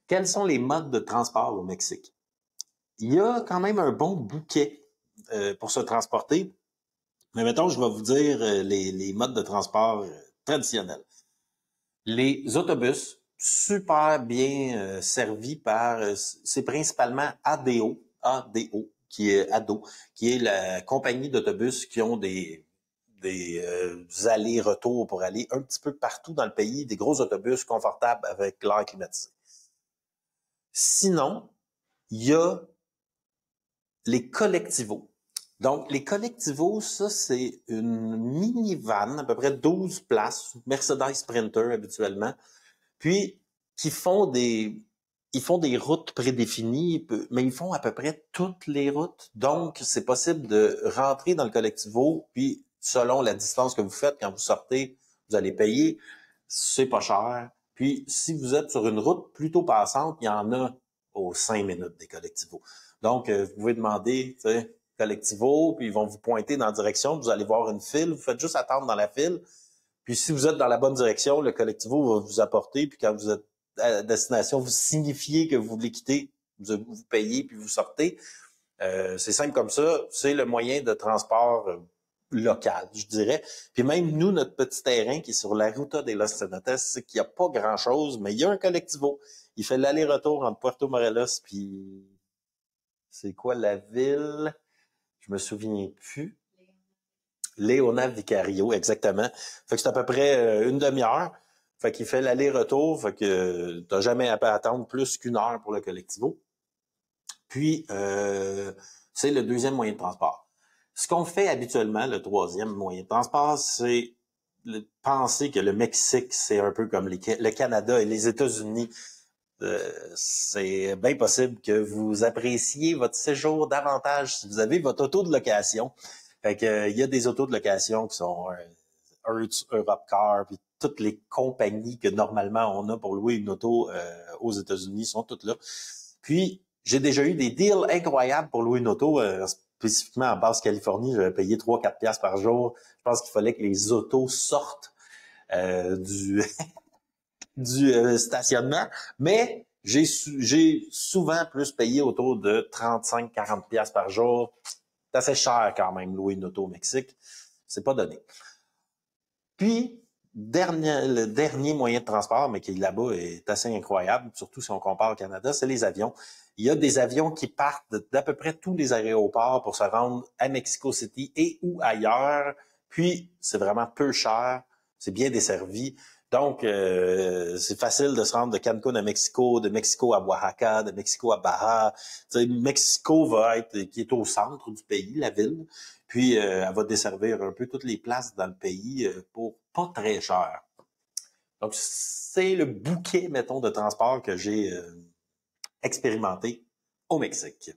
Quels sont les modes de transport au Mexique? Il y a quand même un bon bouquet pour se transporter. Mais mettons, je vais vous dire les modes de transport traditionnels. Les autobus, super bien servis par, c'est principalement ADO, qui est ADO, qui est la compagnie d'autobus qui ont des allers-retours pour aller un petit peu partout dans le pays, des gros autobus confortables avec l'air climatisé. Sinon, il y a les collectivos. Donc, les collectivos, ça, c'est une minivan, à peu près 12 places, Mercedes Sprinter habituellement, puis ils font des routes prédéfinies, mais ils font à peu près toutes les routes. Donc, c'est possible de rentrer dans le collectivo, puis selon la distance que vous faites quand vous sortez, vous allez payer. C'est pas cher. Puis, si vous êtes sur une route plutôt passante, il y en a aux 5 minutes des collectivos. Donc, vous pouvez demander, tu sais, collectivo, puis ils vont vous pointer dans la direction, vous allez voir une file, vous faites juste attendre dans la file. Puis si vous êtes dans la bonne direction, le collectivo va vous apporter, puis quand vous êtes à destination, vous signifiez que vous voulez quitter, vous payez, puis vous sortez. C'est simple comme ça. C'est le moyen de transport local, je dirais. Puis même nous, notre petit terrain qui est sur la Ruta de los Cenotes, c'est qu'il n'y a pas grand-chose, mais il y a un collectivo. Il fait l'aller-retour entre Puerto Morelos, puis c'est quoi la ville? Je me souviens plus. Léona Vicario, exactement. Fait que c'est à peu près une demi-heure. Fait qu'il fait l'aller-retour. Fait que t'as jamais à attendre plus qu'une heure pour le collectivo. Puis, c'est le deuxième moyen de transport. Ce qu'on fait habituellement, le troisième moyen de transport, c'est penser que le Mexique, c'est un peu comme le Canada et les États-Unis. C'est bien possible que vous appréciez votre séjour davantage si vous avez votre auto de location. Fait que, il y a des autos de location qui sont Hertz, Europcar, puis toutes les compagnies que normalement on a pour louer une auto aux États-Unis sont toutes là. Puis, j'ai déjà eu des deals incroyables pour louer une auto, spécifiquement en Basse-Californie. J'avais payé 3-4 piastres par jour. Je pense qu'il fallait que les autos sortent du du stationnement, mais j'ai souvent plus payé autour de 35-40 piastres par jour. C'est assez cher quand même louer une auto au Mexique. C'est pas donné. Puis, le dernier moyen de transport, mais qui là-bas est assez incroyable, surtout si on compare au Canada, c'est les avions. Il y a des avions qui partent d'à peu près tous les aéroports pour se rendre à Mexico City et ou ailleurs. Puis, c'est vraiment peu cher. C'est bien desservi. Donc, c'est facile de se rendre de Cancun à Mexico, de Mexico à Oaxaca, de Mexico à Baja. T'sais, Mexico qui est au centre du pays, la ville. Puis, elle va desservir un peu toutes les places dans le pays pour pas très cher. Donc, c'est le bouquet, mettons, de transport que j'ai expérimenté au Mexique.